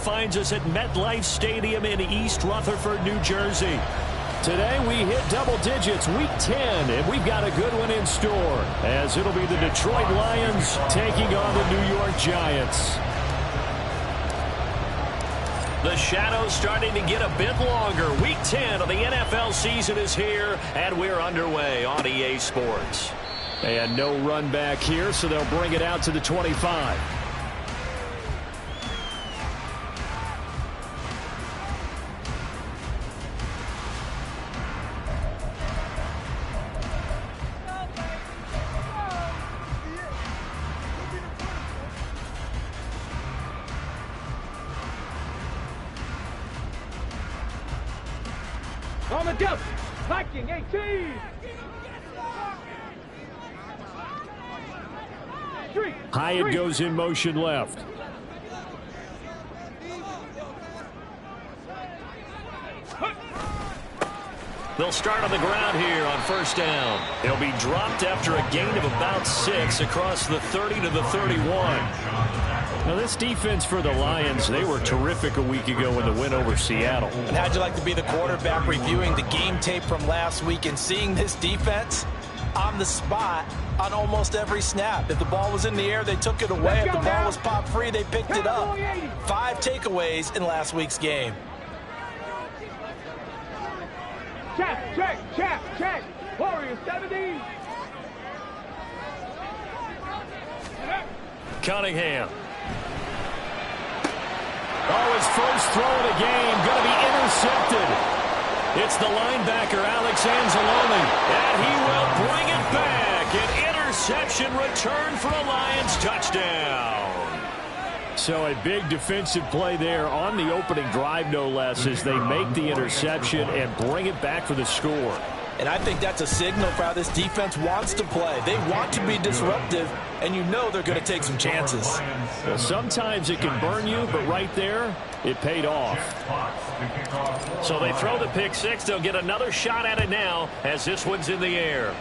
finds us at MetLife Stadium in East Rutherford, New Jersey. Today we hit double digits, week 10, and we've got a good one in store, as it'll be the Detroit Lions taking on the New York Giants. The shadow's starting to get a bit longer. Week 10 of the NFL season is here, and we're underway on EA Sports. And no run back here, so they'll bring it out to the 25. On the jump, Viking 18. Hyatt goes in motion left. They'll start on the ground here on first down. They'll be dropped after a gain of about 6 across the 30 to the 31. Now, this defense for the Lions, they were terrific a week ago in the win over Seattle. And how'd you like to be the quarterback reviewing the game tape from last week and seeing this defense on the spot on almost every snap? If the ball was in the air, they took it away. If the ball was popped free, they picked it up. 5 takeaways in last week's game. Check. Warriors 70. Cunningham. Oh, his first throw of the game going to be intercepted. It's the linebacker, Alex Anzalone, and he will bring it back. An interception return for a Lions touchdown. So a big defensive play there on the opening drive, no less, as they make the interception and bring it back for the score. And I think that's a signal for how this defense wants to play. They want to be disruptive, and you know they're going to take some chances. Well, sometimes it can burn you, but right there, it paid off. So they throw the pick six. They'll get another shot at it now as this one's in the air.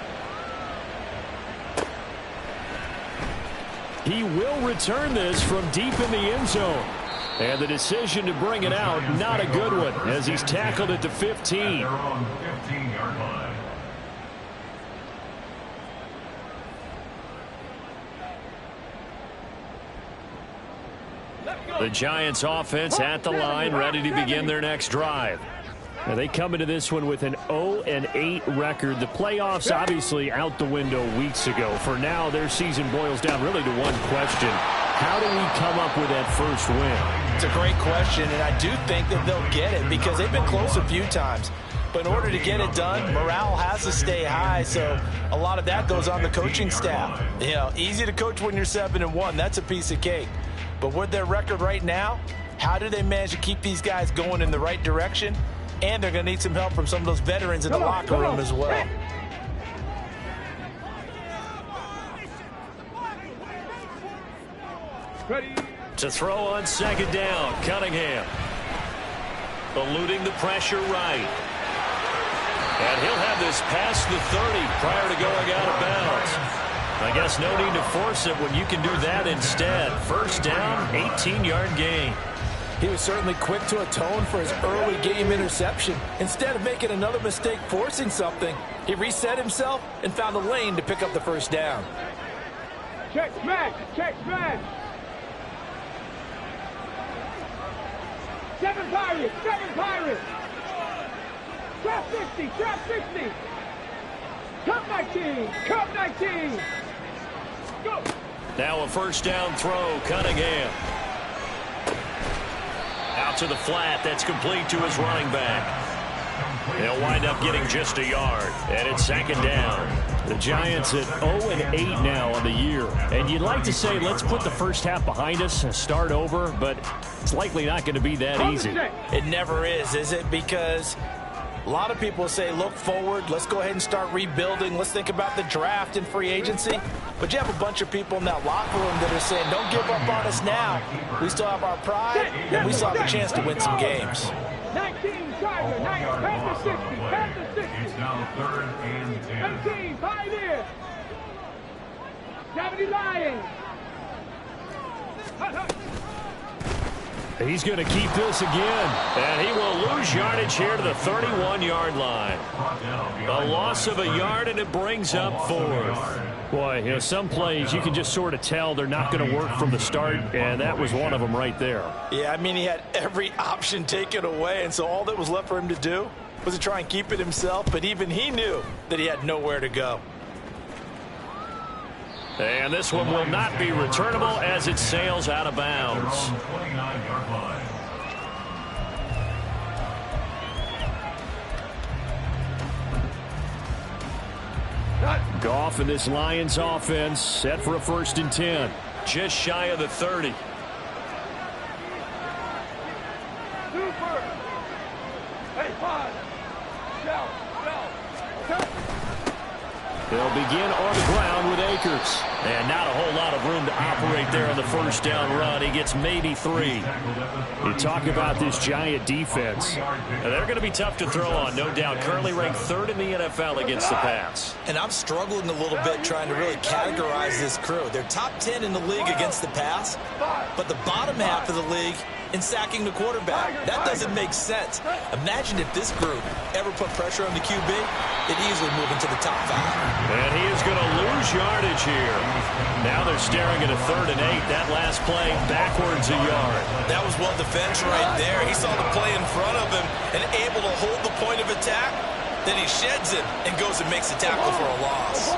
He will return this from deep in the end zone. And the decision to bring it out, not a good one, as he's tackled at the 15. The Giants offense at the line, ready to begin their next drive. Now they come into this one with an 0-8 record. The playoffs obviously out the window weeks ago. For now, their season boils down really to one question. How do we come up with that first win? It's a great question, and I do think that they'll get it because they've been close a few times. But in order to get it done, morale has to stay high, so a lot of that goes on the coaching staff. You know, easy to coach when you're 7-1. That's a piece of cake. But with their record right now, how do they manage to keep these guys going in the right direction? And they're going to need some help from some of those veterans in the locker room as well. Ready. To throw on second down, Cunningham. Eluding the pressure right. And he'll have this past the 30 prior to going out of bounds. I guess no need to force it when you can do that instead. First down, 18-yard gain. He was certainly quick to atone for his early game interception. Instead of making another mistake forcing something, he reset himself and found a lane to pick up the first down. Check smash. 7 Pirates. Trap 60. Cup 19. Go. Now a first down throw, Cunningham. Out to the flat, that's complete to his running back. They'll wind up getting just a yard, and it's second down. The Giants at 0-8 now on the year. And you'd like to say, let's put the first half behind us and start over, but it's likely not going to be that easy. It never is it? Because a lot of people say, look forward, let's go ahead and start rebuilding, let's think about the draft and free agency. But you have a bunch of people in that locker room that are saying, don't give up on us now. We still have our pride, and we still have a chance to win some games. 19, Tiger, 10 to 60. It's now 3rd and 10. 18, Pioneer. 70 Lions. He's going to keep this again. And he will lose yardage here to the 31-yard line. A loss of a yard, and it brings up 4th. Boy, you know, some plays you can just sort of tell they're not going to work from the start, and that was one of them right there. Yeah, I mean, he had every option taken away, and so all that was left for him to do was to try and keep it himself, but even he knew that he had nowhere to go. And this one will not be returnable as it sails out of bounds. Goff and this Lions offense set for a 1st and 10. Just shy of the 30. They'll begin on the ground with Akers. And not a whole lot of room to operate there on the 1st down run. He gets maybe 3. You talk about this Giant defense. Now, they're going to be tough to throw on, no doubt. Currently ranked 3rd in the NFL against the pass. And I'm struggling a little bit trying to really categorize this crew. They're top 10 in the league against the pass, but the bottom half of the league in sacking the quarterback. That doesn't make sense. Imagine if this group ever put pressure on the QB, it'd easily move into the top 5. And he is going to lose yardage here. Now they're staring at a 3rd and 8. That last play backwards a yard. That was well defense right there. He saw the play in front of him and able to hold the point of attack. Then he sheds it and goes and makes a tackle for a loss.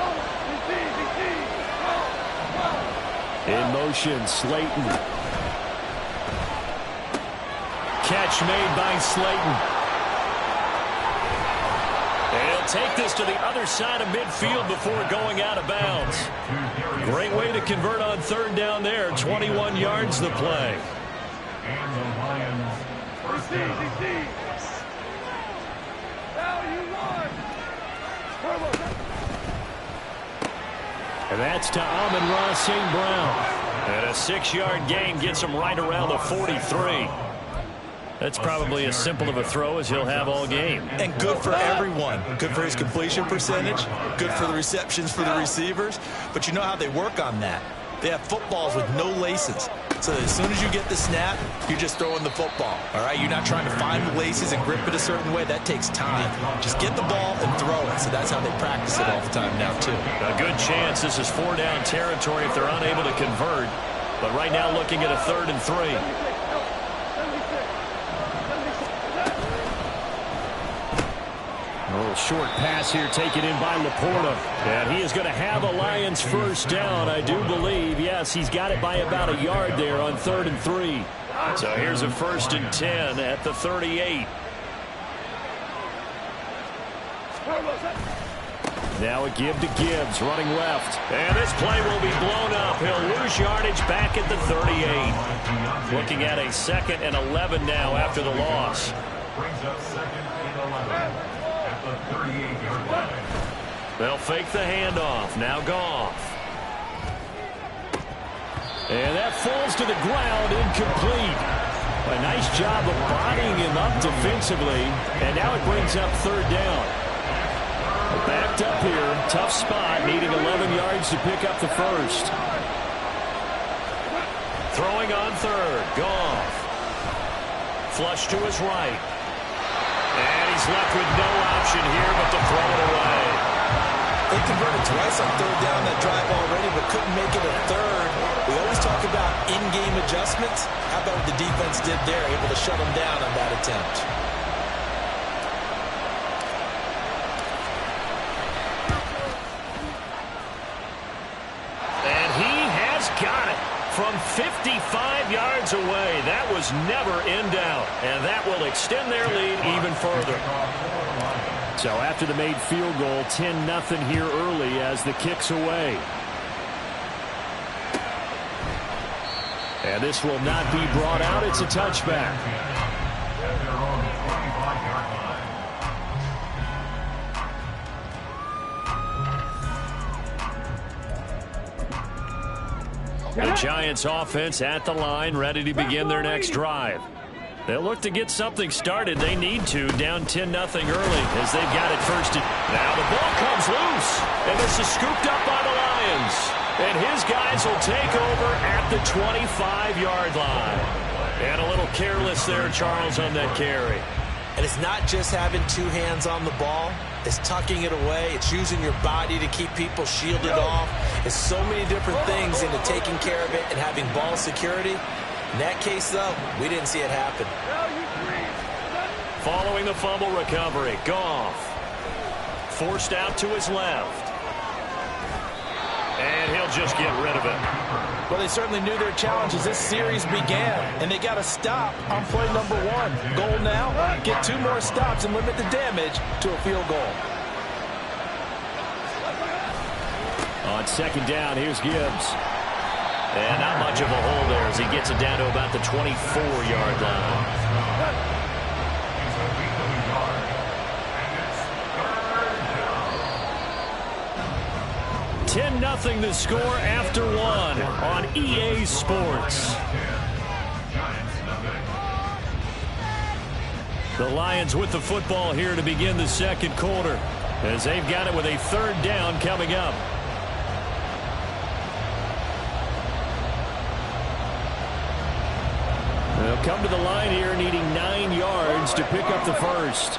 In motion, Slayton. Catch made by Slayton. And he'll take this to the other side of midfield before going out of bounds. Great way to convert on 3rd down there. 21 yards the play. And the Lions first down. And that's to Amon-Ra St. Brown. And a 6-yard gain gets him right around the 43. That's probably as simple of a throw as he'll have all game. And good for everyone. Good for his completion percentage. Good for the receptions for the receivers. But you know how they work on that. They have footballs with no laces. So that as soon as you get the snap, you're just throwing the football. All right? You're not trying to find the laces and grip it a certain way. That takes time. Just get the ball and throw it. So that's how they practice it all the time now, too. A good chance this is 4-down territory if they're unable to convert. But right now looking at a 3rd and 3. A little short pass here taken in by Laporta. And he is going to have a Lions 1st down, I do believe. Yes, he's got it by about a yard there on 3rd and 3. So here's a 1st and 10 at the 38. Now a give to Gibbs, running left. And this play will be blown up. He'll lose yardage back at the 38. Looking at a 2nd and 11 now after the loss. Brings up 2nd and 11. The 38-yard line. They'll fake the handoff. Now Goff. And that falls to the ground, incomplete. A nice job of bodying him up defensively. And now it brings up 3rd down. Backed up here. Tough spot. Needing 11 yards to pick up the 1st. Throwing on 3rd. Goff. Flush to his right. And he's left with no option here but to throw it away. They converted twice on 3rd down that drive already, but couldn't make it a 3rd. We always talk about in-game adjustments. How about what the defense did there, able to shut them down on that attempt. And he has got it. From 55 yards away. That was never in doubt. And that will extend their lead even further. So after the made field goal, 10-0 here early as the kick's away. And this will not be brought out. It's a touchback. The Giants offense at the line, ready to begin their next drive. They'll look to get something started. They need to, down 10-0 early as they've got it 1st. Now the ball comes loose, and this is scooped up by the Lions. And his guys will take over at the 25-yard line. And a little careless there, Charles, on that carry. And it's not just having two hands on the ball. It's tucking it away. It's using your body to keep people shielded off. It's so many different things into taking care of it and having ball security. In that case, though, we didn't see it happen. Following the fumble recovery, Goff forced out to his left. And he'll just get rid of it. Well, they certainly knew their challenge as this series began, and they got to stop on play number 1. Goal now, get 2 more stops and limit the damage to a field goal. On second down, here's Gibbs. And not much of a hole there as he gets it down to about the 24-yard line. 10-0 the score after 1 on EA Sports. The Lions with the football here to begin the second quarter as they've got it with a third down coming up. They'll come to the line here needing 9 yards to pick up the first.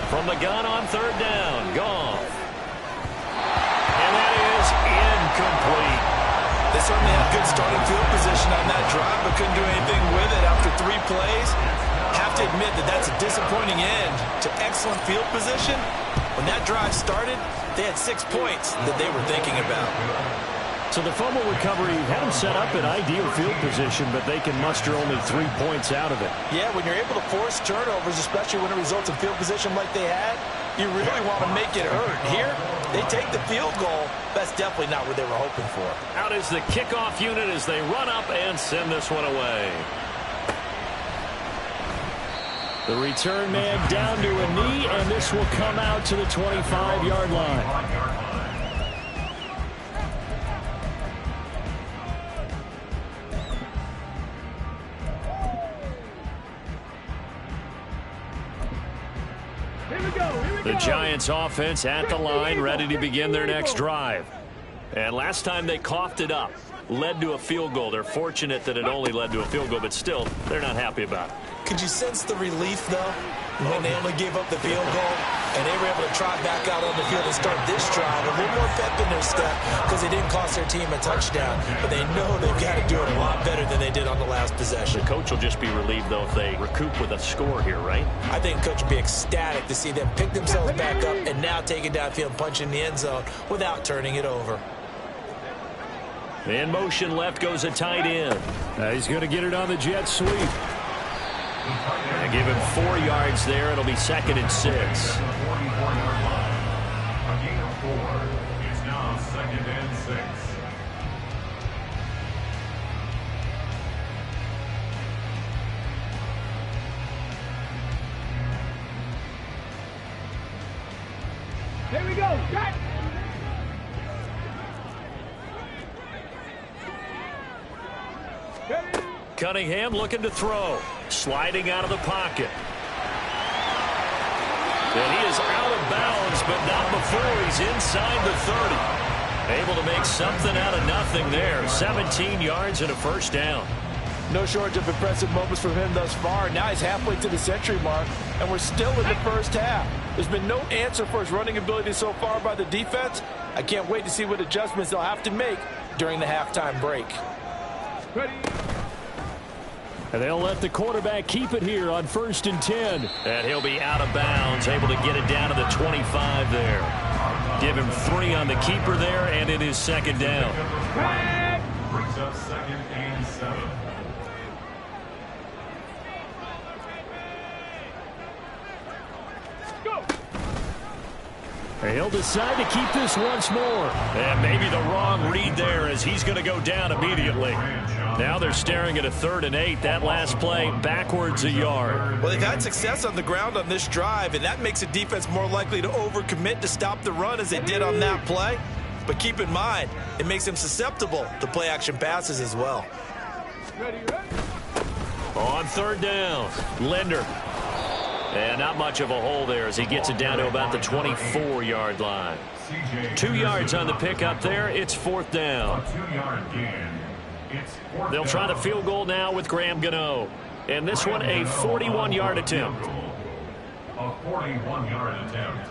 From the gun on third down, Goff. And that is incomplete. They certainly had good starting field position on that drive, but couldn't do anything with it after 3 plays. Have to admit that that's a disappointing end to excellent field position. When that drive started, they had 6 points that they were thinking about. So the fumble recovery had them set up in ideal field position, but they can muster only 3 points out of it. Yeah, when you're able to force turnovers, especially when it results in field position like they had, you really want to make it hurt. Here, they take the field goal. That's definitely not what they were hoping for. Out is the kickoff unit as they run up and send this one away. The return man down to a knee, and this will come out to the 25-yard line. The Giants offense at the line, ready to begin their next drive. And last time they coughed it up, led to a field goal. They're fortunate that it only led to a field goal, but still, they're not happy about it. Could you sense the relief, though, when they only gave up the field goal and they were able to trot back out on the field and start this drive? A little more pep in their step because they didn't cost their team a touchdown, but they know they've got to do it a lot better than they did on the last possession. The coach will just be relieved, though, if they recoup with a score here, right? I think the coach will be ecstatic to see them pick themselves back up and now take it downfield and punch in the end zone without turning it over. In motion left goes a tight end. He's going to get it on the jet sweep. And give him 4 yards there. It'll be 2nd and 6. A gain of 4. It's now 2nd and 6. Here we go. Cut. Cunningham looking to throw. Sliding out of the pocket. And he is out of bounds, but not before he's inside the 30. Able to make something out of nothing there. 17 yards and a first down. No shortage of impressive moments from him thus far. Now he's halfway to the century mark, and we're still in the first half. There's been no answer for his running ability so far by the defense. I can't wait to see what adjustments they'll have to make during the halftime break. Ready. And they'll let the quarterback keep it here on 1st and 10. And he'll be out of bounds, able to get it down to the 25 there. Give him 3 on the keeper there, and it is 2nd down. Brings up 2nd and 7. He'll decide to keep this once more. And maybe the wrong read there as he's going to go down immediately. Now they're staring at a 3rd and 8. That last play backwards a yard. Well, they've had success on the ground on this drive, and that makes the defense more likely to overcommit to stop the run as they did on that play. But keep in mind, it makes them susceptible to play action passes as well. Ready, ready. On 3rd down, Linder. And not much of a hole there as he gets it down to about the 24-yard line. 2 yards on the pickup there. It's 4th down. They'll try the field goal now with Graham Gano. And this one a 41-yard attempt. A 41-yard attempt.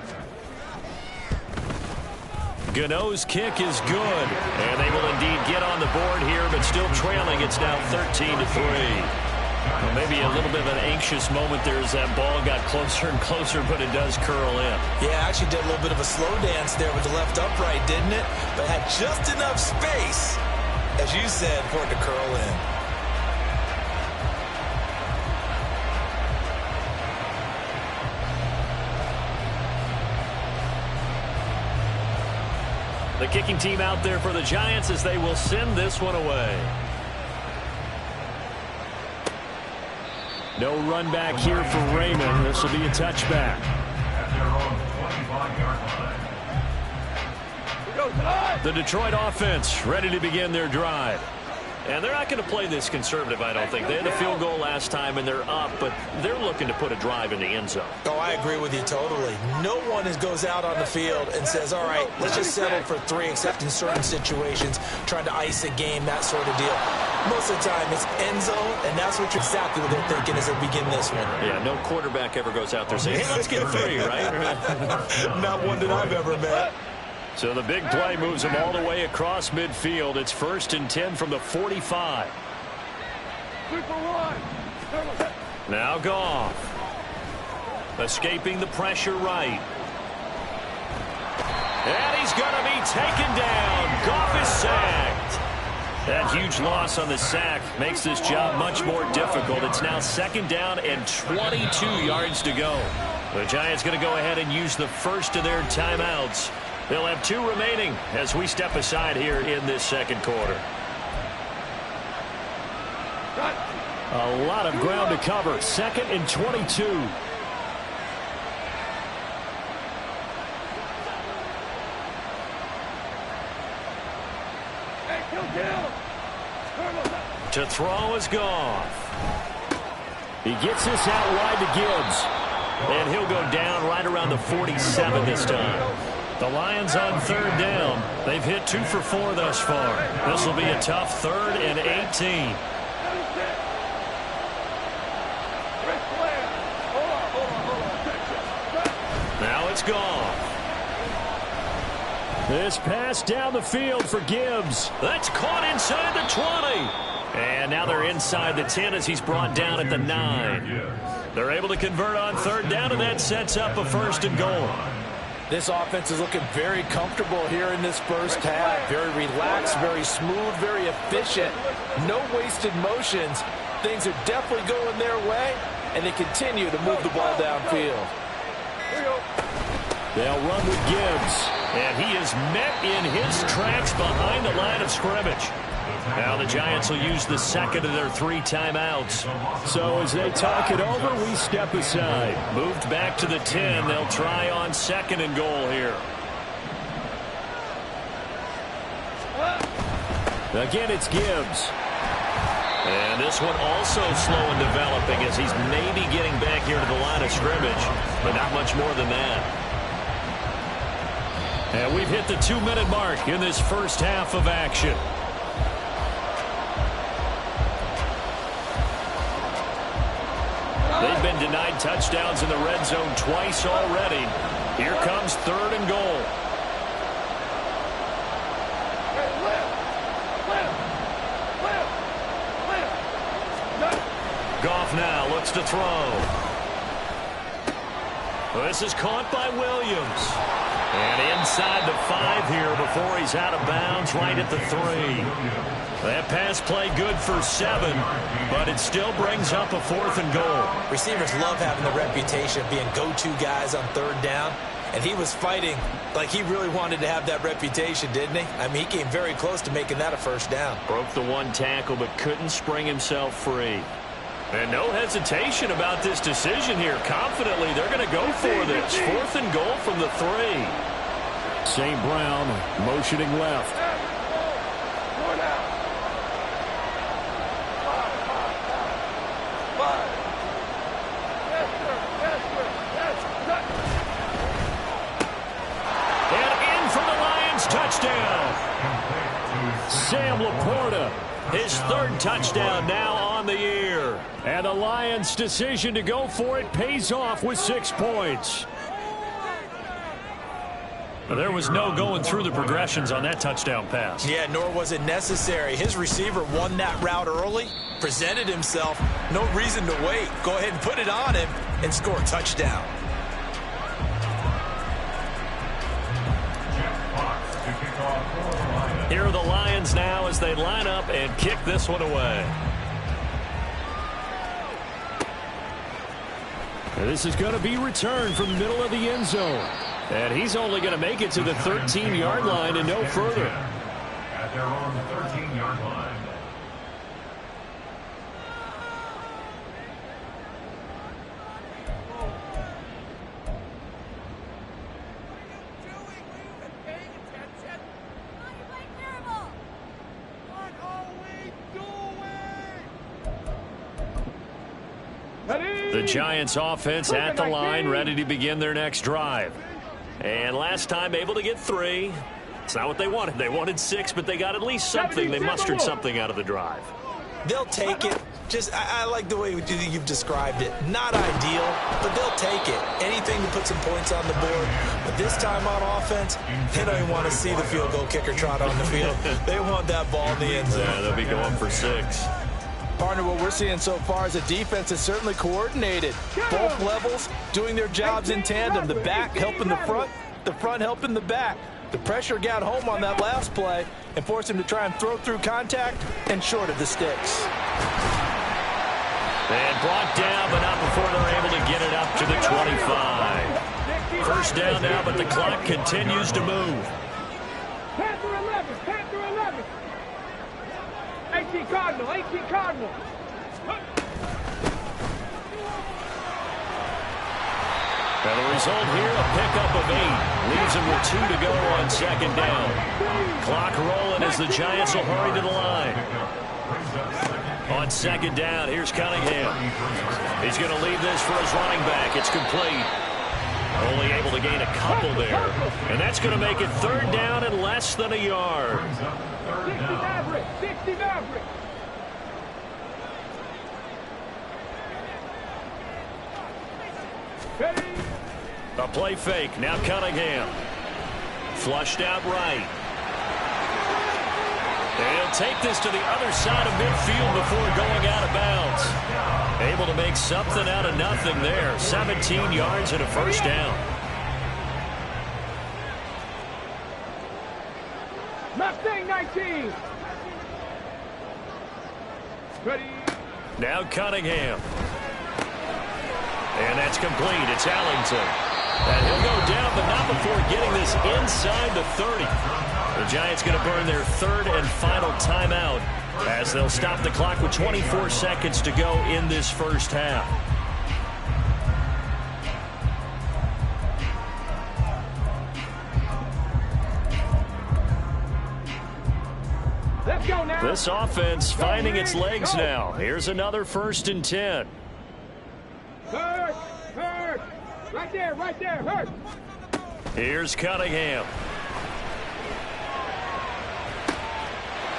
Gano's kick is good. And they will indeed get on the board here, but still trailing. It's now 13-3. Well, maybe a little bit of an anxious moment there as that ball got closer and closer, but it does curl in. Yeah, actually did a little bit of a slow dance there with the left upright, didn't it? But had just enough space, as you said, for it to curl in. The kicking team out there for the Giants as they will send this one away. No run back here for Raymond. This will be a touchback. At their own 25-yard line. The Detroit offense ready to begin their drive. And they're not going to play this conservative, I don't think. They had a field goal last time, and they're up, but they're looking to put a drive in the end zone. Oh, I agree with you totally. No one goes out on the field and says, all right, let's just settle for 3, except in certain situations, trying to ice a game, that sort of deal. Most of the time, it's end zone, and that's what exactly what they're thinking as they begin this one. Yeah, no quarterback ever goes out there saying, hey, let's get 3, right? Not one that I've ever met. So the big play moves him all the way across midfield. It's 1st and 10 from the 45. Now Goff. Escaping the pressure right. And he's going to be taken down. Goff is sacked. That huge loss on the sack makes this job much more difficult. It's now 2nd down and 22 yards to go. The Giants going to go ahead and use the first of their timeouts. They'll have 2 remaining as we step aside here in this 2nd quarter. A lot of ground to cover. 2nd and 22. To throw is Goff. He gets this out wide to Gibbs. And he'll go down right around the 47 this time. The Lions on 3rd down. They've hit 2 for 4 thus far. This will be a tough 3rd and 18. Now it's Goff. This pass down the field for Gibbs. That's caught inside the 20. And now they're inside the 10 as he's brought down at the 9. They're able to convert on 3rd down, and that sets up a 1st and goal. This offense is looking very comfortable here in this first half. Very relaxed, very smooth, very efficient. No wasted motions. Things are definitely going their way, and they continue to move the ball downfield. They'll run with Gibbs, and he is met in his tracks behind the line of scrimmage. Now the Giants will use the 2nd of their 3 timeouts. So as they talk it over, we step aside. Moved back to the 10. They'll try on 2nd and goal here. Again, it's Gibbs. And this one also slow in developing as he's maybe getting back here to the line of scrimmage, but not much more than that. And we've hit the 2-minute mark in this first half of action. They've been denied touchdowns in the red zone twice already. Here comes 3rd and goal. Goff now looks to throw. This is caught by Williams. And inside the 5 here before he's out of bounds right at the 3. That pass play good for 7, but it still brings up a 4th and goal. Receivers love having the reputation of being go-to guys on 3rd down, and he was fighting like he really wanted to have that reputation, didn't he? I mean, he came very close to making that a 1st down. Broke the 1 tackle, but couldn't spring himself free. And no hesitation about this decision here. Confidently, they're going to go for this. 4th and goal from the 3. St. Brown motioning left. third touchdown now on the year. And the Lions' decision to go for it pays off with 6 points. There was no going through the progressions on that touchdown pass. Yeah, nor was it necessary. His receiver won that route early, presented himself. No reason to wait. Go ahead and put it on him and score a touchdown. Here are the Lions now as they line up and kick this one away. And this is going to be returned from the middle of the end zone. And he's only going to make it to the 13-yard line and no further. At their own 13-yard line. The Giants offense at the line, ready to begin their next drive. And last time able to get 3. It's not what they wanted. They wanted 6, but they got at least something. They mustered something out of the drive. They'll take it. I like the way you've described it. Not ideal, but they'll take it. Anything to put some points on the board. But this time on offense, they don't even want to see the field goal kicker trot on the field. They want that ball in the end zone. Yeah, they'll be going for 6. Partner, what we're seeing so far is a defense is certainly coordinated. Both levels doing their jobs in tandem. The back helping the front helping the back. The pressure got home on that last play and forced him to try and throw through contact and short of the sticks. And brought down, but not before they're able to get it up to the 25. First down now, but the clock continues to move. Panther 11, Panther 11. 18 Cardinal, 18 Cardinal. And the result here, a pickup of 8. Leaves him with 2 to go on second down. Clock rolling as the Giants will hurry to the line. On second down, here's Cunningham. He's going to leave this for his running back. It's complete. Only able to gain a couple there. And that's going to make it third down and less than a yard. 60 Maverick, 60 Maverick. Ready? A play fake. Now Cunningham. Flushed out right. And he'll take this to the other side of midfield before going out of bounds. Able to make something out of nothing there. 17 yards and a first down. Mustang 19. Ready? Now Cunningham. And that's complete. It's Allington. And he'll go down, but not before getting this inside the 30. The Giants going to burn their third and final timeout as they'll stop the clock with 24 seconds to go in this first half. Let's go now. This offense finding its legs now. Here's another 1st and 10. Hurt, hurt. Right there, hurt. Here's Cunningham.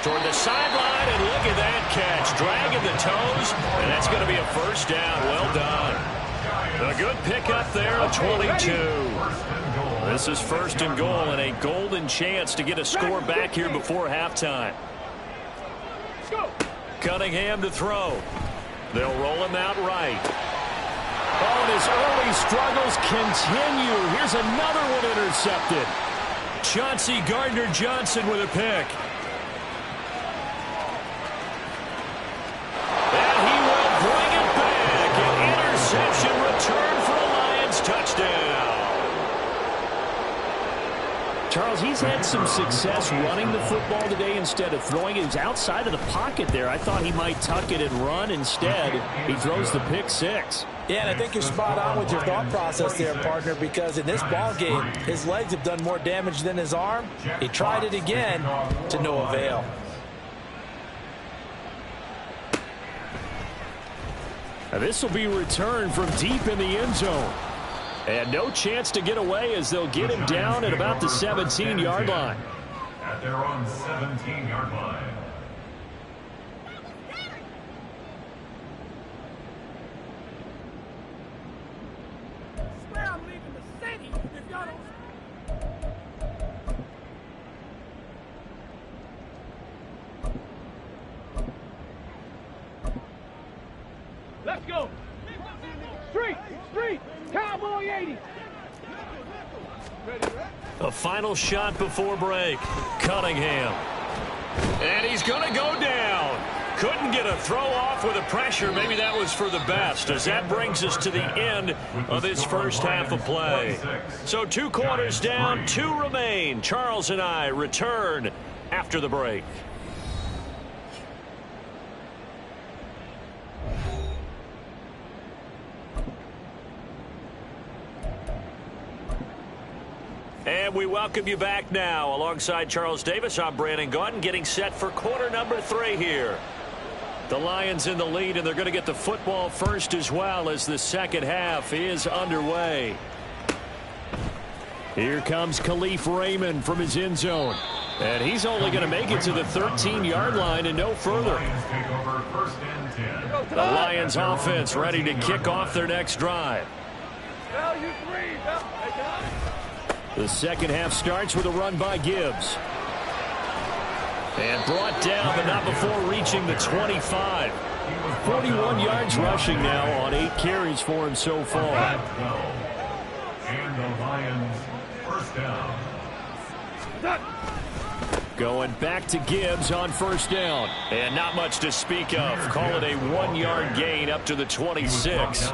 Toward the sideline, and look at that catch. Dragging the toes, and that's going to be a first down. Well done. A good pickup there at 22. This is 1st and goal, and a golden chance to get a score back here before halftime. Go. Cunningham to throw. They'll roll him out right. Oh, and his early struggles continue. Here's another one intercepted. Chauncey Gardner-Johnson with a pick. And he will bring it back. An interception return for a Lions touchdown. Charles, he's had some success running the football today instead of throwing it. He was outside of the pocket there. I thought he might tuck it and run. Instead, he throws the pick 6. Yeah, and I think you're spot on with your thought process there, partner, because in this ball game, his legs have done more damage than his arm. He tried it again to no avail. Now this will be returned from deep in the end zone. And no chance to get away as they'll get him down at about the 17-yard line. At their own 17-yard line. go. Street, street, cowboy 80. A final shot before break. Cunningham. And he's going to go down. Couldn't get a throw off with the pressure. Maybe that was for the best, as that brings us to the end of this first half of play. So 2 quarters down, 2 remain. Charles and I return after the break. And we welcome you back now. Alongside Charles Davis, I'm Brandon Gaudin, getting set for quarter number 3 here. The Lions in the lead, and they're going to get the football first as well as the second half is underway. Here comes Khalif Raymond from his end zone. And he's only going to make it to the 13-yard line and no further. The Lions offense ready to kick off their next drive. The second half starts with a run by Gibbs. And brought down, but not before reaching the 25. 41 yards rushing now on 8 carries for him so far. And the Lions first down. Going back to Gibbs on first down. And not much to speak of. Call it a 1-yard gain up to the 26.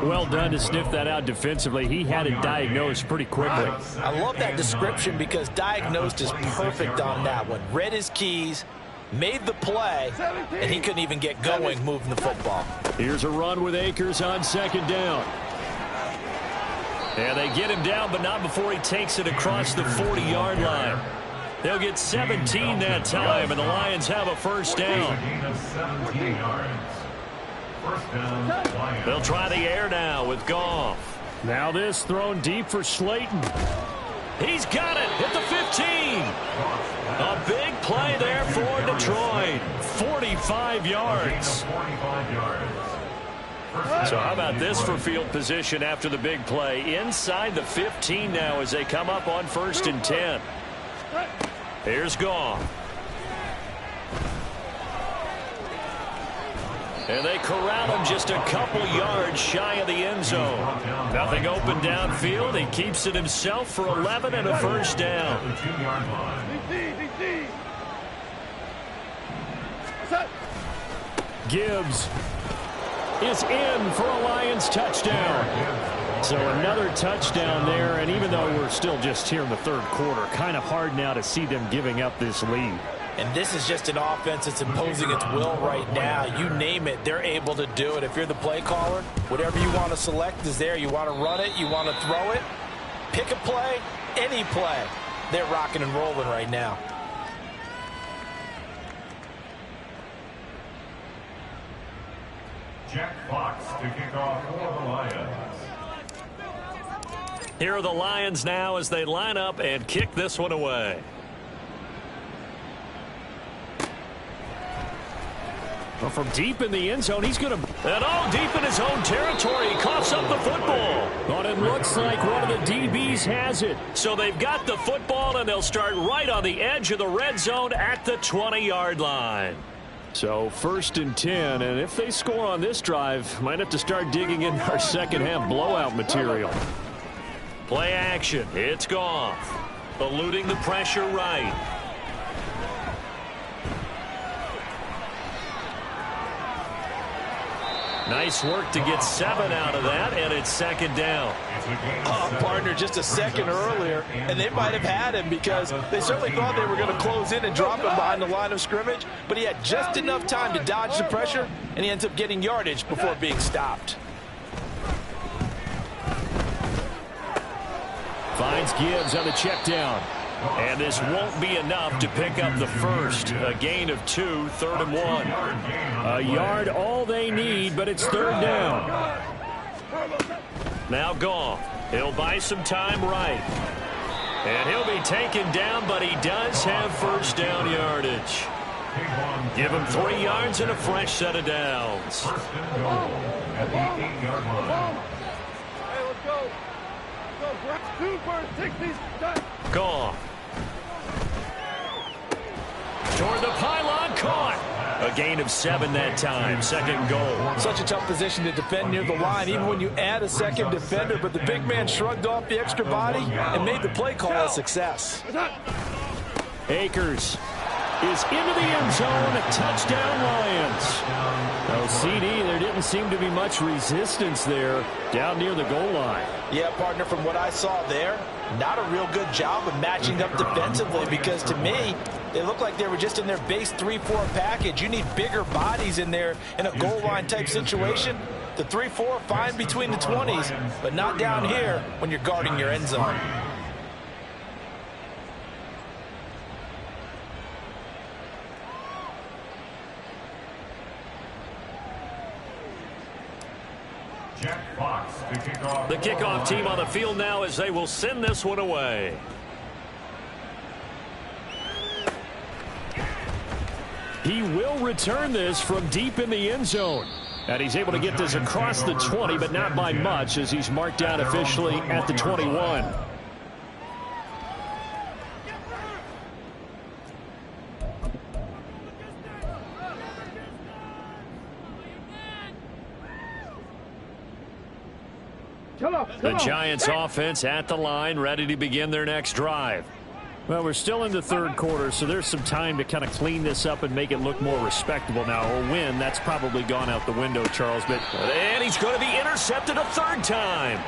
Well done to sniff that out defensively. He had it diagnosed pretty quickly. I love that description because diagnosed is perfect on that one. Read his keys, made the play, and he couldn't even get going moving the football. Here's a run with Akers on second down. And they get him down, but not before he takes it across the 40-yard line. They'll get 17 that time, and the Lions have a first down. They'll try the air now with Goff. Now this thrown deep for Slayton. He's got it at the 15. A big play there for Detroit. 45 yards. So how about this for field position after the big play? Inside the 15 now as they come up on 1st and 10. Here's Goff. And they corral him just a couple yards shy of the end zone. Nothing open downfield. He keeps it himself for 11 and a first down. Gibbs is in for a Lions touchdown. So another touchdown there, and even though we're still just here in the 3rd quarter, kind of hard now to see them giving up this lead. And this is just an offense that's imposing its will right now. You name it, they're able to do it. If you're the play caller, whatever you want to select is there. You want to run it, you want to throw it, pick a play, any play. They're rocking and rolling right now. Jack Fox to kick off for the Lions. Here are the Lions now as they line up and kick this one away. Well, from deep in the end zone, he's going to... And all deep in his own territory, he coughs up the football. But it looks like one of the DBs has it. So they've got the football, and they'll start right on the edge of the red zone at the 20-yard line. So 1st and 10, and if they score on this drive, might have to start digging in our second half blowout material. Play action. It's Goff. Eluding the pressure right. Nice work to get 7 out of that, and it's 2nd down. Partner, just a second earlier, and they might have had him because they certainly thought they were going to close in and drop him behind the line of scrimmage, but he had just enough time to dodge the pressure, and he ends up getting yardage before being stopped. Finds Gibbs on the check down. And this won't be enough to pick up the first. A gain of 2, 3rd and 1. A yard all they need, but it's 3rd down. Now Goff. He'll buy some time right. And he'll be taken down, but he does have first down yardage. Give him 3 yards and a fresh set of downs. First and goal at the 8-yard line. Hey, let's go. Let's go. 2 first, 60. Goff. Toward the pylon, caught. A gain of 7 that time. Second goal. Such a tough position to defend near the line, even when you add a second defender. But the big man shrugged off the extra body and made the play call a success. Akers is into the end zone. A touchdown, Lions. No CD, there didn't seem to be much resistance there down near the goal line. Yeah, partner, from what I saw there, not a real good job of matching up defensively, because to me, they looked like they were just in their base 3-4 package. You need bigger bodies in there in a goal line type situation. The 3-4, fine between the 20s, but not down here when you're guarding your end zone. Jack Fox to kick off. The kickoff team on the field now as they will send this one away. He will return this from deep in the end zone. And he's able to get this across the 20, but not by much, as he's marked down officially at the 21. The Giants offense at the line, ready to begin their next drive. Well, we're still in the third quarter, so there's some time to kind of clean this up and make it look more respectable now. A win, that's probably gone out the window, Charles. And he's going to be intercepted a third time.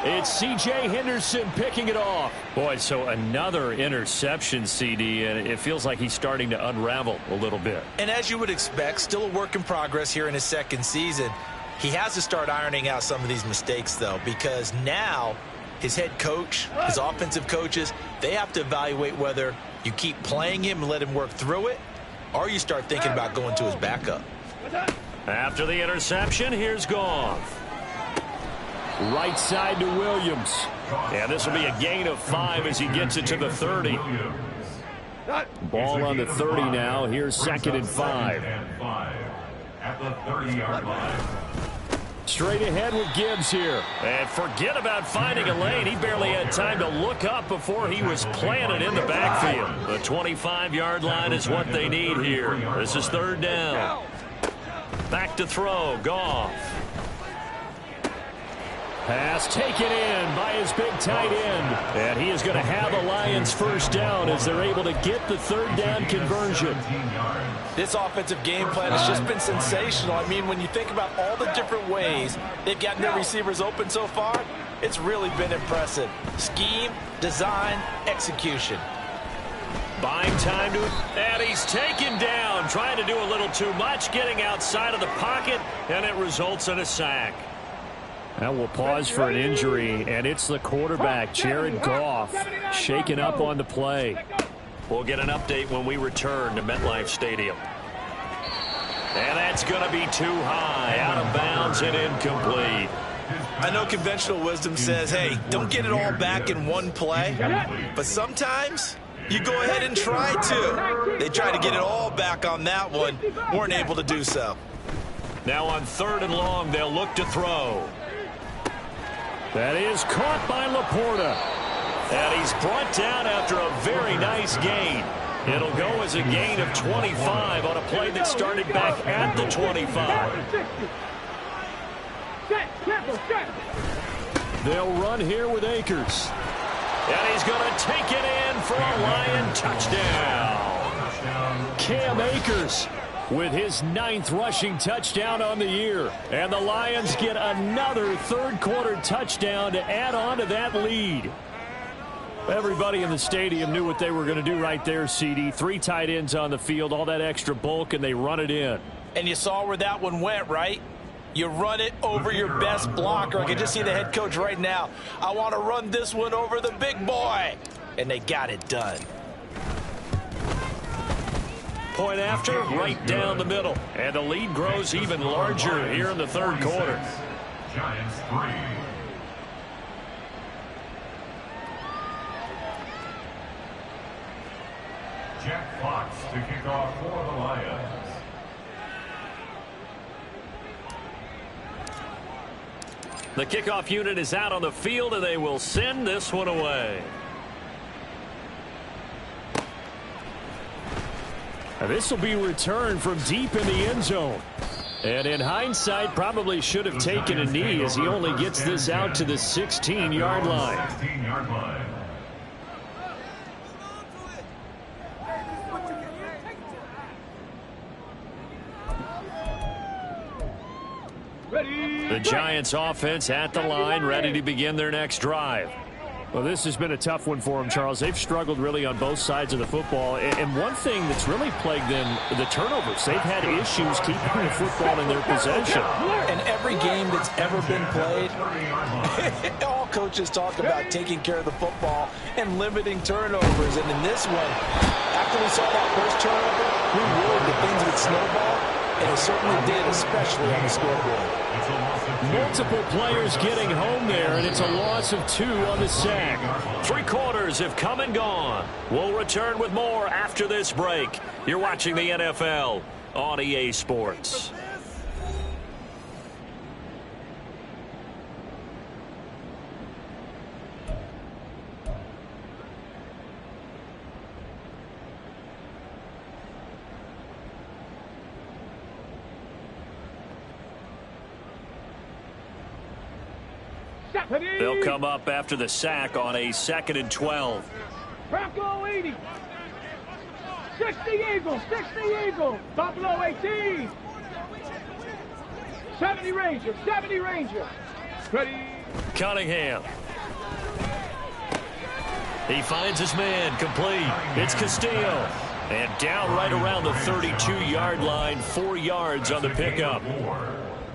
It's C.J. Henderson picking it off. Boy, so another interception, CD, and it feels like he's starting to unravel a little bit. And as you would expect, still a work in progress here in his second season. He has to start ironing out some of these mistakes, though, because now his head coach, his offensive coaches, they have to evaluate whether you keep playing him and let him work through it, or you start thinking about going to his backup. After the interception, here's Goff. Right side to Williams. Yeah, this will be a gain of 5 as he gets it to the 30. Ball on the 30 now. Here's 2nd and 5. At the 30-yard line. Straight ahead with Gibbs here. And forget about finding a lane. He barely had time to look up before he was planted in the backfield. The 25-yard line is what they need here. This is 3rd down. Back to throw. Goff. Pass taken in by his big tight end. And he is going to have the Lions first down as they're able to get the 3rd down conversion. This offensive game plan has just been sensational. I mean, when you think about all the different ways they've gotten their receivers open so far, it's really been impressive. Scheme, design, execution. Buying time to, and he's taken down, trying to do a little too much, getting outside of the pocket, and it results in a sack. Now we'll pause for an injury, and it's the quarterback, Jared Goff, shaken up on the play. We'll get an update when we return to MetLife Stadium. And that's going to be too high, out of bounds and incomplete. I know conventional wisdom says, hey, don't get it all back in one play, but sometimes you go ahead and try to. They tried to get it all back on that one, weren't able to do so. Now on 3rd and long, they'll look to throw. That is caught by Laporta. And he's brought down after a very nice gain. It'll go as a gain of 25 on a play that started back at the 25. They'll run here with Akers. And he's going to take it in for a Lion touchdown. Cam Akers with his 9th rushing touchdown on the year. And the Lions get another 3rd quarter touchdown to add on to that lead. Everybody in the stadium knew what they were going to do right there, CD. 3 tight ends on the field, all that extra bulk, and they run it in. And you saw where that one went, right? You run it over your best blocker. I can just see the head coach right now. I want to run this one over the big boy. And they got it done. Point after, right down the middle. And the lead grows even larger here in the 3rd quarter. Giants 3. Jack Fox to kick off for the Lions. The kickoff unit is out on the field, and they will send this one away. This will be returned from deep in the end zone. And in hindsight, probably should have taken a knee as he only gets this out to the 16-yard line. 16-yard line. The Giants offense at the line, ready to begin their next drive. Well, this has been a tough one for them, Charles. They've struggled really on both sides of the football. And one thing that's really plagued them, the turnovers. They've had issues keeping the football in their possession. And every game that's ever been played, all coaches talk about taking care of the football and limiting turnovers. And in this one, after we saw that first turnover, we worried that things would snowball. And it certainly did, especially on the scoreboard. Multiple players getting home there, and it's a loss of 2 on the sack. 3 quarters have come and gone. We'll return with more after this break. You're watching the NFL on EA Sports. They'll come up after the sack on a 2nd and 12. Bronco 80. 60 Eagles. 60 Eagles. Buffalo 18. 70 Rangers. 70 Rangers. Ready. Cunningham. He finds his man, complete. It's Castillo. And down right around the 32-yard line, 4 yards on the pickup.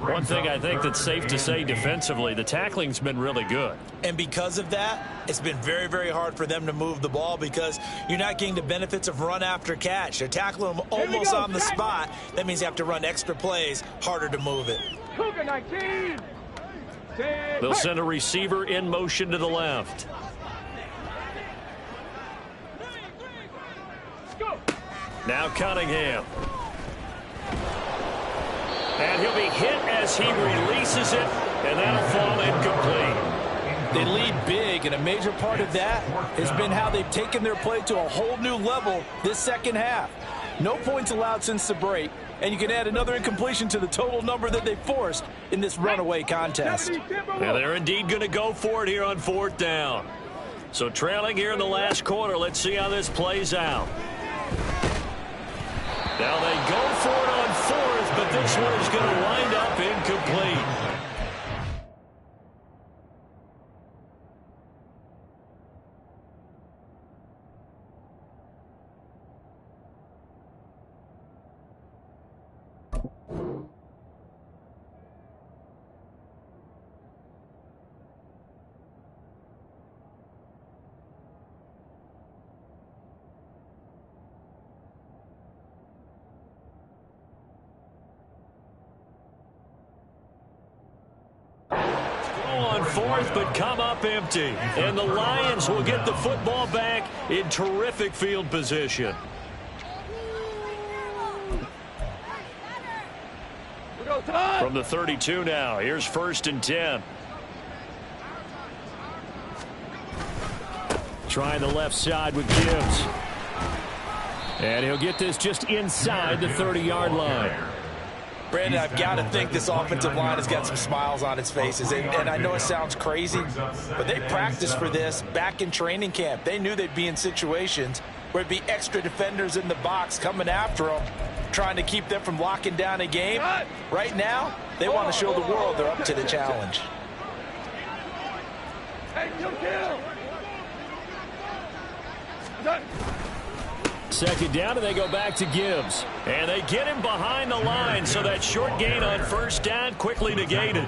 One thing I think that's safe to say defensively, the tackling's been really good. And because of that, it's been very, very hard for them to move the ball because you're not getting the benefits of run after catch. They're tackling them almost on the spot. That means you have to run extra plays, harder to move it. Cougar 19. They'll send a receiver in motion to the left. Now Cunningham. And he'll be hit as he releases it, and that'll fall incomplete. They lead big, and a major part of that has been how they've taken their play to a whole new level this second half. No points allowed since the break, and you can add another incompletion to the total number that they forced in this runaway contest. And they're indeed going to go for it here on 4th down. So trailing here in the last quarter, let's see how this plays out. Now they go for it on 4th, but this one is going to wind up incomplete. On 4th, but come up empty. And the Lions will get the football back in terrific field position. From the 32 now, here's 1st and 10. Trying the left side with Gibbs. And he'll get this just inside the 30-yard line. Brandon, I've got to think this offensive line has got some smiles on its faces. And I know it sounds crazy, but they practiced for this back in training camp. They knew they'd be in situations where it'd be extra defenders in the box coming after them, trying to keep them from locking down a game. Right now, they want to show the world they're up to the challenge. Hey, kill. 2nd down, and they go back to Gibbs. And they get him behind the line, so that short gain on 1st down quickly negated.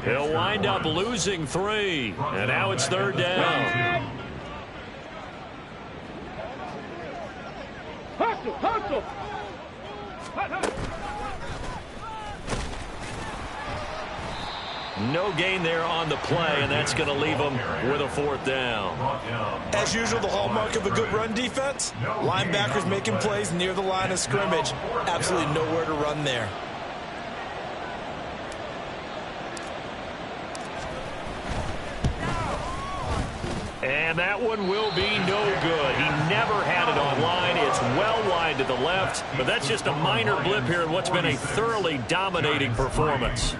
He'll wind up losing 3. And now it's 3rd down. Hustle. No gain there on the play, and that's going to leave them with a 4th down. As usual, the hallmark of a good run defense, linebackers making plays near the line of scrimmage. Absolutely nowhere to run there. And that one will be no good. He never had it online. It's well wide to the left, but that's just a minor blip here in what's been a thoroughly dominating performance.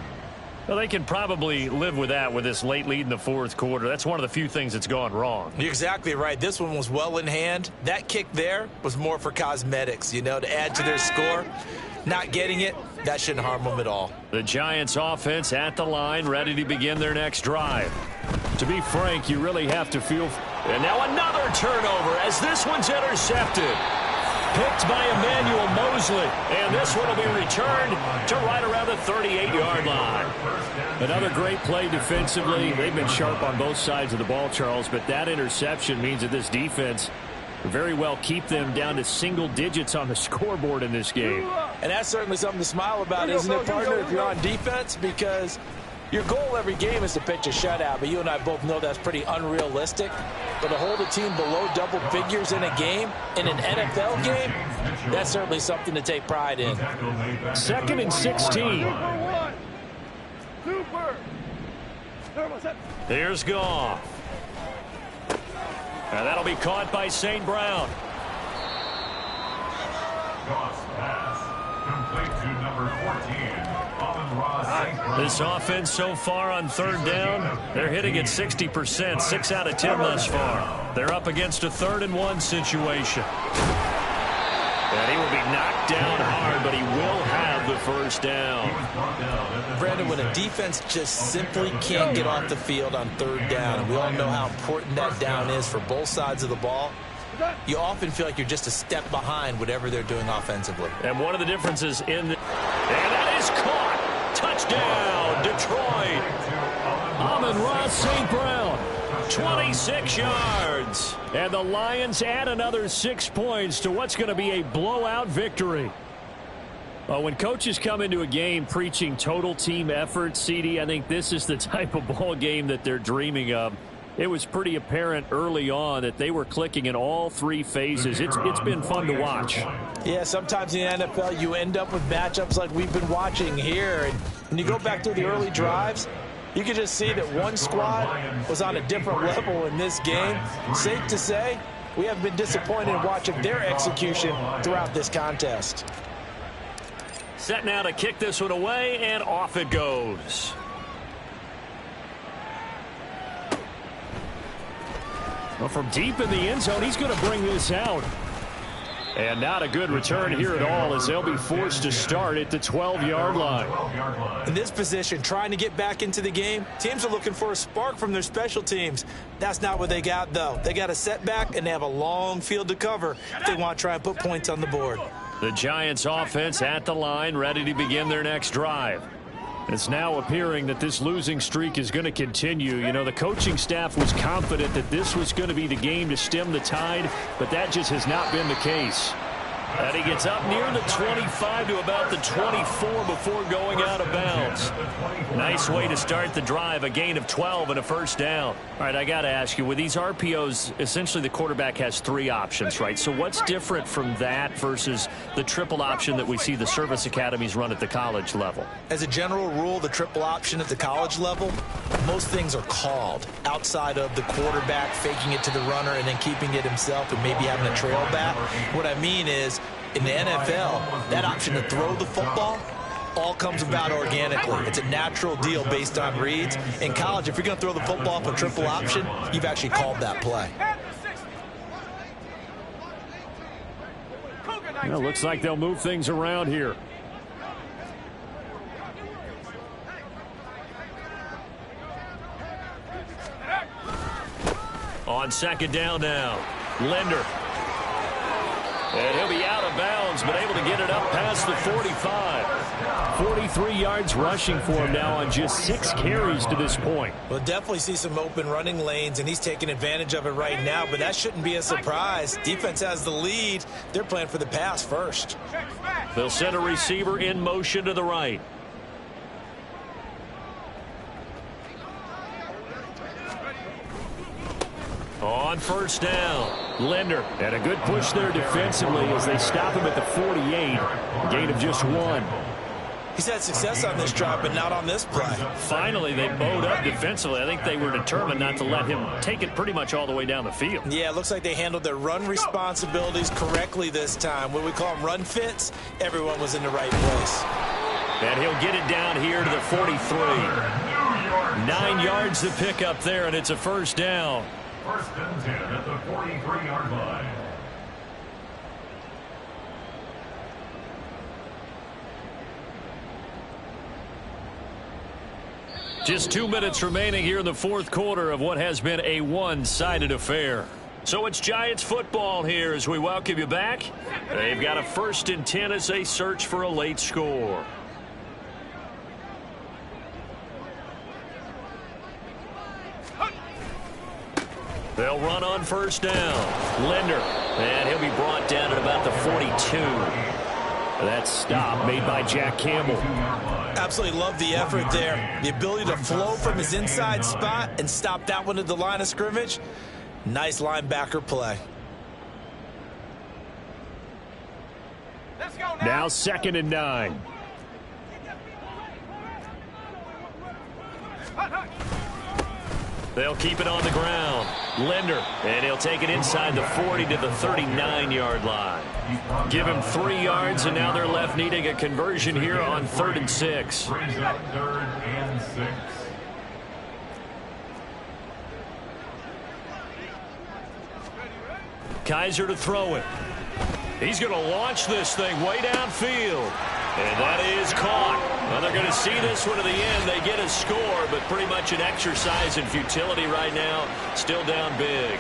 Well, they can probably live with that with this late lead in the fourth quarter. That's one of the few things that's gone wrong. You're exactly right. This one was well in hand. That kick there was more for cosmetics, you know, to add to their score. Not getting it, that shouldn't harm them at all. The Giants offense at the line, ready to begin their next drive. To be frank, you really have to feel... And now another turnover as this one's intercepted. Picked by Emmanuel Mosley. And this one will be returned to right around the 38-yard line. Another great play defensively. They've been sharp on both sides of the ball, Charles, but that interception means that this defense very well keep them down to single digits on the scoreboard in this game. And that's certainly something to smile about, isn't it, partner, if you're on defense? Because your goal every game is to pitch a shutout, but you and I both know that's pretty unrealistic. But to hold a team below double figures in a game, in an NFL game, that's certainly something to take pride in. 2nd and 16. Here's Goff. And that'll be caught by St. Brown. Goff's pass complete to number 14. This offense so far on third down, they're hitting at 60%, 6 out of 10 thus far. They're up against a 3rd and 1 situation. And he will be knocked down hard, but he will have the first down. Brandon, when a defense just simply can't get off the field on third down, and we all know how important that down is for both sides of the ball, you often feel like you're just a step behind whatever they're doing offensively. And one of the differences in the... And that is caught. Touchdown, Detroit. Amon-Ra St. Brown, 26 yards. And the Lions add another 6 points to what's going to be a blowout victory. Well, when coaches come into a game preaching total team effort, CD, I think this is the type of ball game that they're dreaming of. It was pretty apparent early on that they were clicking in all 3 phases. It's been fun to watch. Yeah, sometimes in the NFL you end up with matchups like we've been watching here. And when you go back to the early drives, you can just see that one squad was on a different level in this game. Safe to say, we haven't been disappointed in watching their execution throughout this contest. Set now to kick this one away, and off it goes. Well, from deep in the end zone, he's going to bring this out. And not a good return here at all as they'll be forced to start at the 12-yard line. In this position, trying to get back into the game, teams are looking for a spark from their special teams. That's not what they got, though. They got a setback, and they have a long field to cover if they want to try and put points on the board. The Giants offense at the line, ready to begin their next drive. It's now appearing that this losing streak is going to continue. You know, the coaching staff was confident that this was going to be the game to stem the tide, but that just has not been the case. And he gets up near the 25 to about the 24 before going out of bounds. Nice way to start the drive, a gain of 12 and a first down. All right, I got to ask you, with these RPOs, essentially the quarterback has 3 options, right? So what's different from that versus the triple option that we see the service academies run at the college level? As a general rule, the triple option at the college level, most things are called outside of the quarterback faking it to the runner and then keeping it himself and maybe having a trail back. What I mean is, in the NFL, that option to throw the football all comes about organically. It's a natural deal based on reads. In college, if you're going to throw the football for triple option, you've actually called that play. Well, looks like they'll move things around here. On second down now, Linder. And he'll be out of bounds, but able to get it up past the 45. 43 yards rushing for him now on just 6 carries to this point. We'll definitely see some open running lanes, and he's taking advantage of it right now, but that shouldn't be a surprise. Defense has the lead. They're playing for the pass first. They'll set a receiver in motion to the right. On first down, Linder. And a good push there defensively as they stop him at the 48. A gain of just 1. He's had success on this drive, but not on this play. Finally, they bowed up defensively. I think they were determined not to let him take it pretty much all the way down the field. Yeah, it looks like they handled their run responsibilities correctly this time. What we call them run fits, everyone was in the right place. And he'll get it down here to the 43. 9 yards to pick up there, and it's a first down. First and 10 at the 43-yard line. Just 2 minutes remaining here in the fourth quarter of what has been a one-sided affair. So it's Giants football here as we welcome you back. They've got a 1st and 10 as they search for a late score. They'll run on first down. Linder, and he'll be brought down at about the 42. That stop made by Jack Campbell. Absolutely love the effort there. The ability to flow from his inside spot and stop that one at the line of scrimmage. Nice linebacker play. Let's go Now 2nd and 9. They'll keep it on the ground. Linder, and he'll take it inside the 40 to the 39-yard line. Give him 3 yards, and now they're left needing a conversion here on 3rd and 6. Brings up 3rd and 6. Kaiser to throw it. He's going to launch this thing way downfield. And that is caught. Well, they're going to see this one to the end. They get a score, but pretty much an exercise in futility right now. Still down big.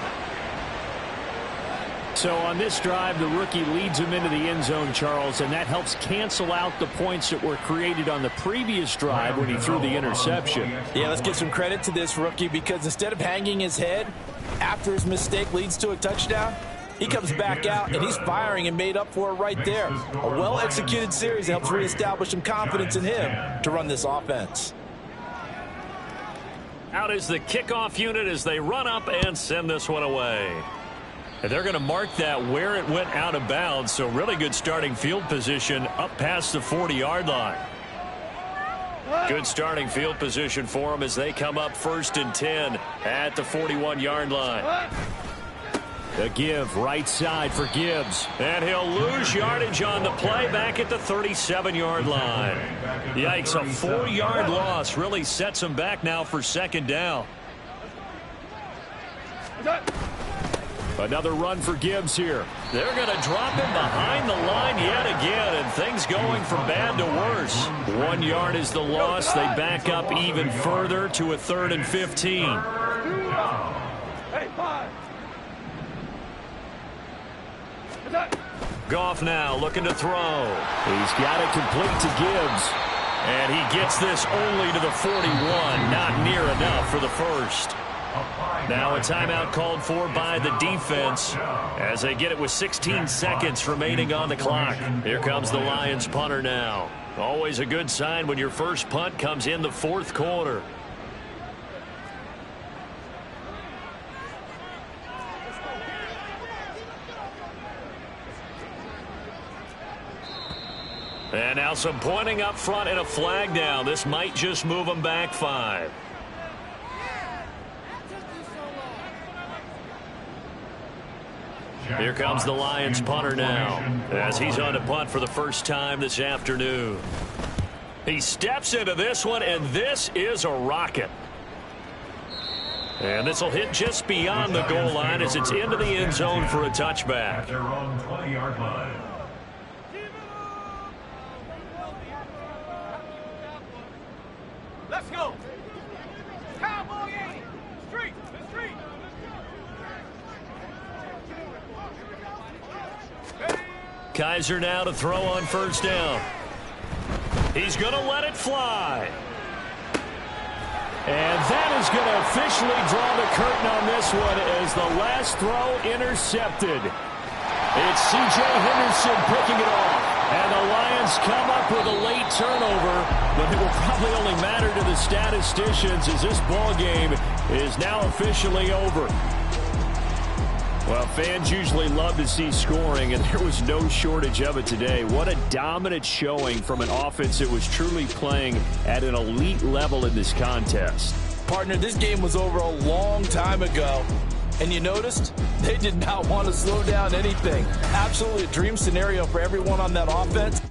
So on this drive, the rookie leads him into the end zone, Charles, and that helps cancel out the points that were created on the previous drive when he threw the interception. Yeah, let's give some credit to this rookie because instead of hanging his head after his mistake leads to a touchdown, he comes back out, and he's firing and made up for it right there. A well-executed series helps reestablish some confidence in him to run this offense. Out is the kickoff unit as they run up and send this one away. And they're going to mark that where it went out of bounds, so really good starting field position up past the 40-yard line. Good starting field position for them as they come up 1st and 10 at the 41-yard line. The give right side for Gibbs. And he'll lose yardage on the play back at the 37-yard line. Yikes, a 4-yard loss really sets him back now for 2nd down. Another run for Gibbs here. They're going to drop him behind the line yet again, and things going from bad to worse. 1 yard is the loss. They back up even further to a 3rd and 15. Hey, 5. Goff now looking to throw. He's got it complete to Gibbs. And he gets this only to the 41. Not near enough for the first. Now a timeout called for by the defense as they get it with 16 seconds remaining on the clock. Here comes the Lions punter now. Always a good sign when your first punt comes in the fourth quarter. And now some pointing up front and a flag down. This might just move them back 5. Here comes the Lions punter now as he's on to punt for the first time this afternoon. He steps into this one, and this is a rocket. And this will hit just beyond the goal line as it's into the end zone for a touchback. At their own 20-yard line. Let's go. Cowboy street, the street. Kaiser now to throw on first down. He's going to let it fly. And that is going to officially draw the curtain on this one as the last throw intercepted. It's C.J. Henderson picking it off. And the Lions come up with a late turnover, but it will probably only matter to the statisticians as this ball game is now officially over. Well, fans usually love to see scoring, and there was no shortage of it today. What a dominant showing from an offense that was truly playing at an elite level in this contest. Partner, this game was over a long time ago, and you noticed they did not want to slow down anything. Absolutely a dream scenario for everyone on that offense.